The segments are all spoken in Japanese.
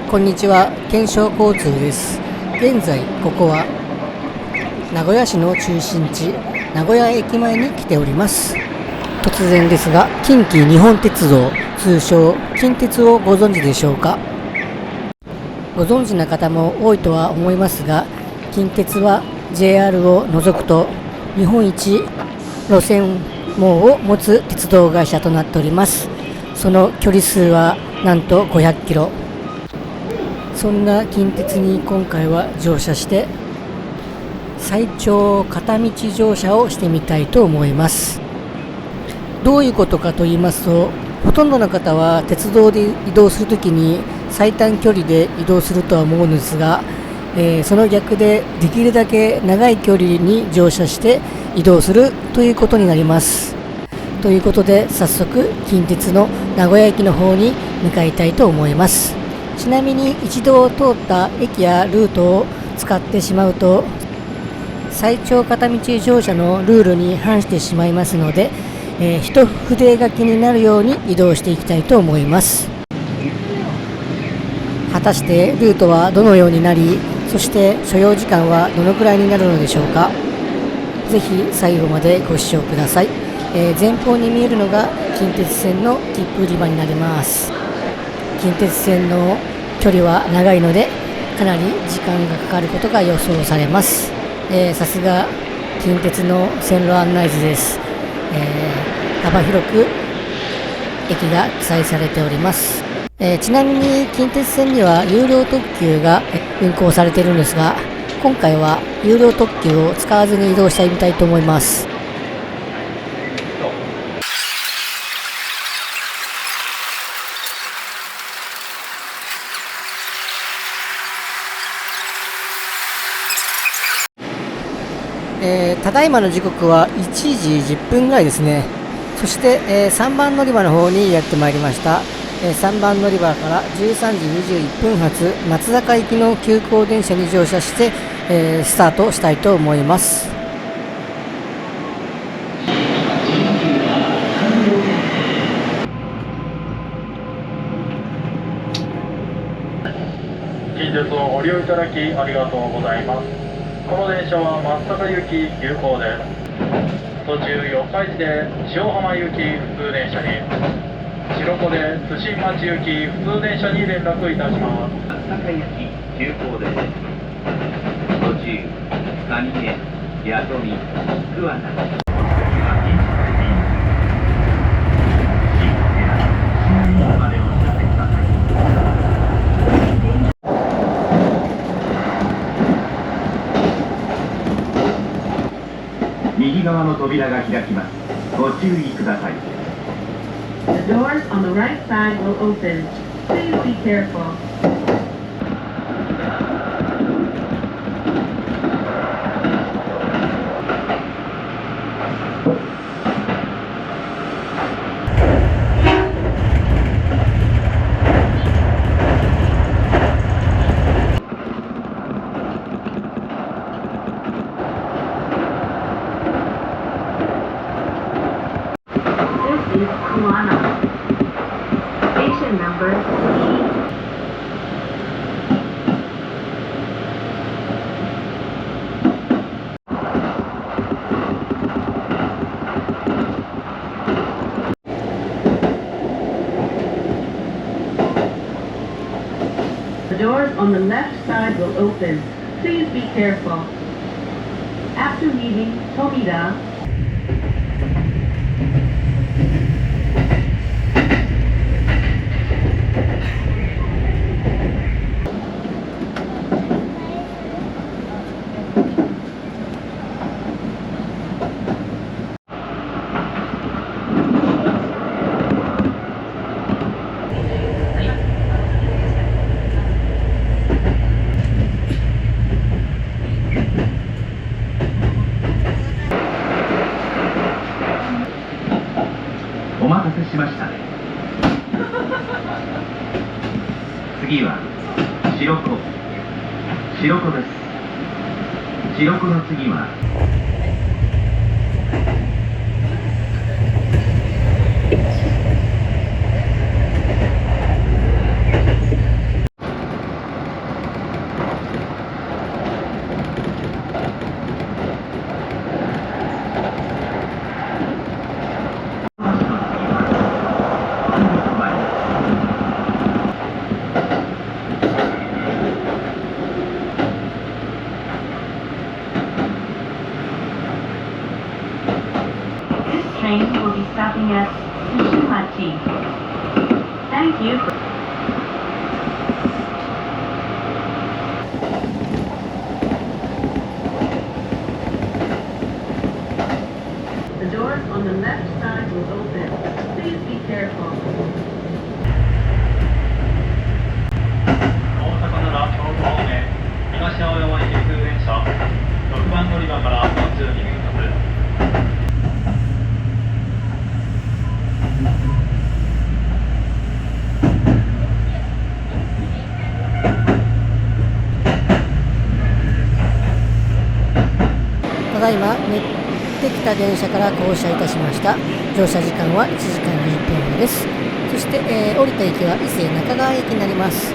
こんにちは、検証交通です。現在ここは名古屋市の中心地、名古屋駅前に来ております。突然ですが、近畿日本鉄道、通称近鉄をご存知でしょうか。ご存知な方も多いとは思いますが、近鉄は JR を除くと日本一路線網を持つ鉄道会社となっております。その距離数はなんと500キロ。そんな近鉄に今回は乗車して最長片道乗車をしてみたいと思います。どういうことかと言いますと、ほとんどの方は鉄道で移動するときに最短距離で移動するとは思うんですが、その逆でできるだけ長い距離に乗車して移動するということになります。ということで早速近鉄の名古屋駅の方に向かいたいと思います。ちなみに一度通った駅やルートを使ってしまうと最長片道乗車のルールに反してしまいますので、一筆書きになるように移動していきたいと思います。果たしてルートはどのようになり、そして所要時間はどのくらいになるのでしょうか。ぜひ最後までご視聴ください。前方に見えるのが近鉄線の切符売り場になります。近鉄線の距離は長いのでかなり時間がかかることが予想されます。さすが近鉄の線路案内図です。幅広く駅が記載されております。ちなみに近鉄線には有料特急が運行されているんですが、今回は有料特急を使わずに移動してみたいと思います。ただいまの時刻は1時10分ぐらいですね。そして、3番乗り場の方にやってまいりました。3番乗り場から13時21分発松坂行きの急行電車に乗車して、スタートしたいと思います。近鉄をご利用いただきありがとうございます。この電車は松阪行き急行です。途中四日市で塩浜行き普通電車に、白子で津新町行き普通電車に連絡いたします。松阪行き急行です。途中上毛、八富、桑名、右側の扉が開きます。ご注意ください。The doors on the right side will open. Please be careful. Station number E. The doors on the left side will open. Please be careful. After leaving Tomida,お待たせしましたね。次は白子です。白子の次はだいま乗ってきた電車から降車いたしました。乗車時間は1時間20分ほどです。そして、降りた駅は伊勢中川駅になります。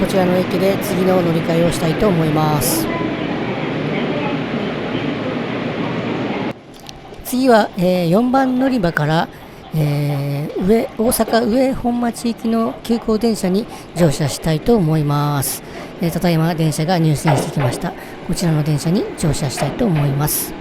こちらの駅で次の乗り換えをしたいと思います。次は、4番乗り場から、大阪上本町行きの急行電車に乗車したいと思います。ただいま電車が入線してきました。こちらの電車に乗車したいと思います。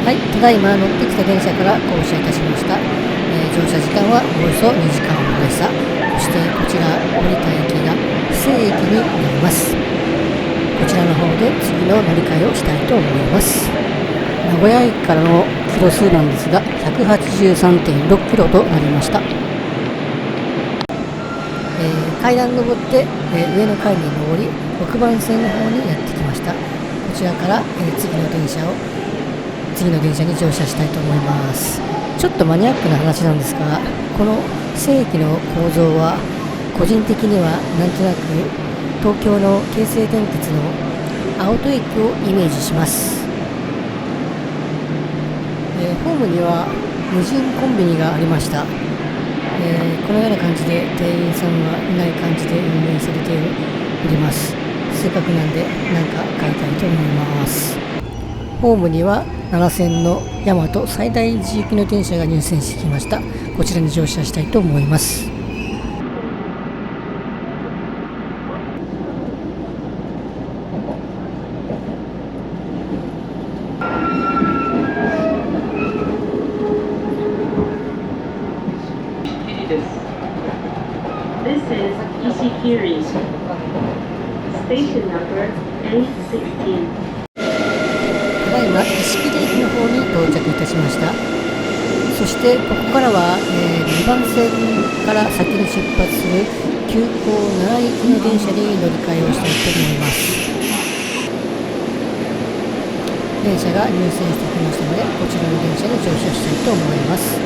はい、ただいま乗ってきた電車から降車いたしました。乗車時間はおよそ2時間ほどでした。そしてこちら降りた駅が布施駅になります。こちらの方で次の乗り換えをしたいと思います。名古屋駅からのキロ数なんですが 183.6 キロとなりました。階段登って、上の階に上り6番線の方にやってきました。こちらから、次の電車に乗車したいと思います。ちょっとマニアックな話なんですが、この布施駅の構造は個人的にはなんとなく東京の京成電鉄の青砥駅をイメージします。ホームには無人コンビニがありました。このような感じで店員さんはいない感じで運営されております。せっかくなんで何か買いたいと思います。ホームには奈良線の大和西大寺行きの電車が入線してきました。こちらに乗車したいと思います。This is Ishikiri. Station number 816. ただいま石切駅の方に到着いたしました。そしてここからは、2番線から先に出発する、急行奈良行きの電車に乗り換えをしたいと思います。電車が入線してきましたので、こちらの電車に乗車したいと思います。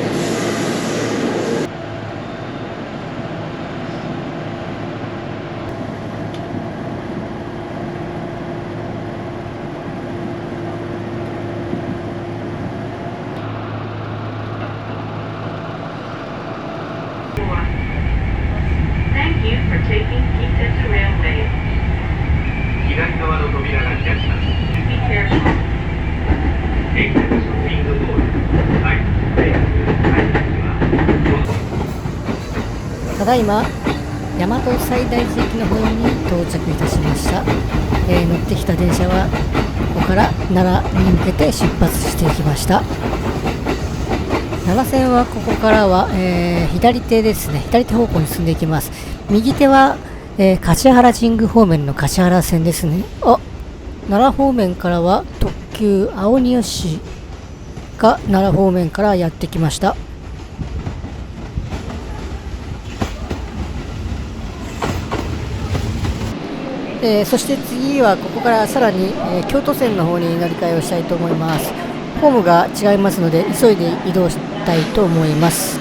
Thank you for taking Kintetsu Railway. 左側の扉が開きます。 Be careful. 駅ショッピングモール、はい、はい、ただいま大和西大寺駅の方に到着いたしました。乗ってきた電車はここから奈良に向けて出発していきました。奈良線はここからは、左手ですね、左手方向に進んでいきます。右手は、橿原神宮方面の橿原線ですね。奈良方面からは特急青荷吉が奈良方面からやってきました。そして次はここからさらに、京都線の方に乗り換えをしたいと思います。ホームが違いますので急いで移動したいと思います。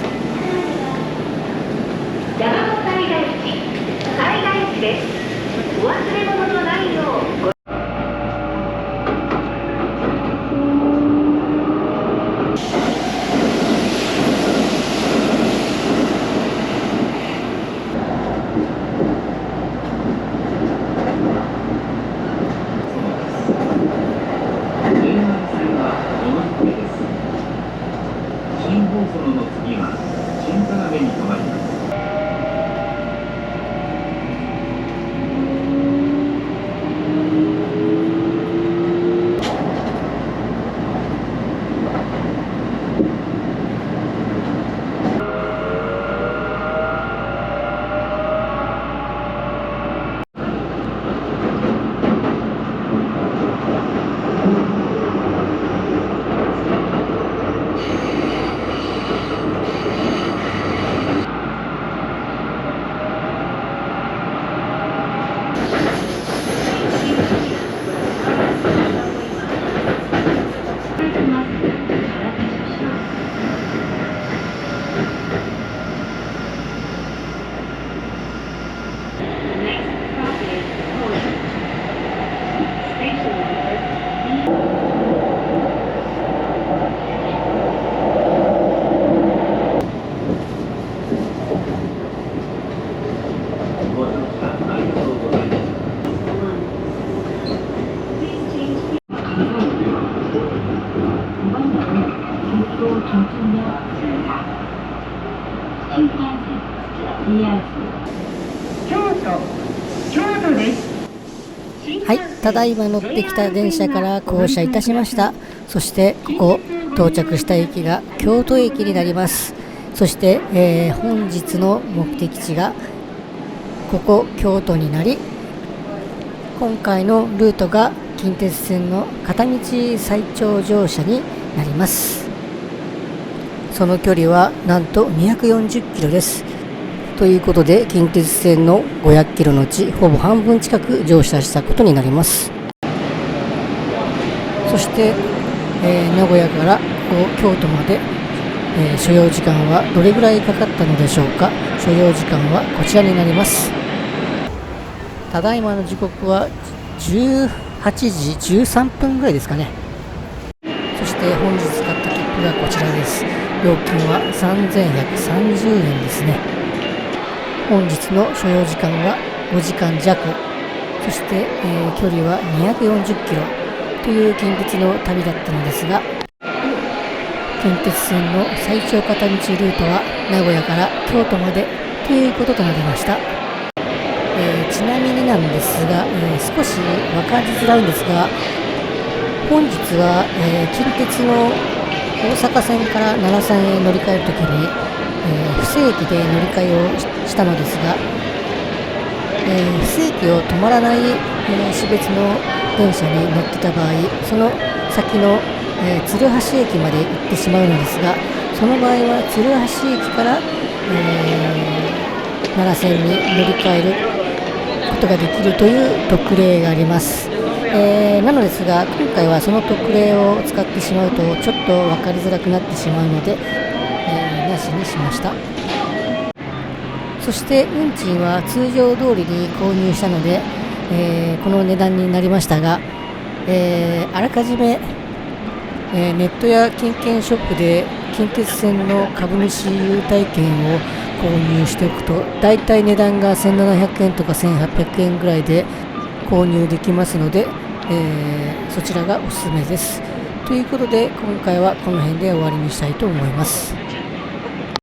大和西大寺、西大寺です。お忘れ物のないよう新放送の次は新田辺に停まります。はい、ただいま乗ってきた電車から降車いたしました。そしてここ到着した駅が京都駅になります。そして、本日の目的地がここ京都になり、今回のルートが近鉄線の片道最長乗車になります。その距離はなんと240キロです。ということで近鉄線の500キロのうちほぼ半分近く乗車したことになります。そして、名古屋から京都まで、所要時間はどれぐらいかかったのでしょうか。所要時間はこちらになります。ただいまの時刻は18時13分ぐらいですかね。そして本日買った切符がこちらです。料金は3130円ですね。本日の所要時間は5時間弱。そして、距離は240キロという近鉄の旅だったのですが、近鉄線の最長片道ルートは名古屋から京都までということとなりました。ちなみになんですが、少し分かりづらいんですが、本日は、近鉄の大阪線から奈良線へ乗り換えるときに、不正駅で乗り換えをしたのですが、不正駅を止まらない、私別の電車に乗ってた場合、その先の、鶴橋駅まで行ってしまうのですが、その場合は鶴橋駅から、奈良線に乗り換えることができるという特例があります。なのですが、今回はその特例を使ってしまうとちょっと分かりづらくなってしまうので、なしにしました。そして運賃は通常通りに購入したので、この値段になりましたが、あらかじめ、ネットや金券ショップで近鉄線の株主優待券を購入しておくと、だいたい値段が1700円とか1800円ぐらいで購入できますので、そちらがおすすめです。ということで今回はこの辺で終わりにしたいと思います。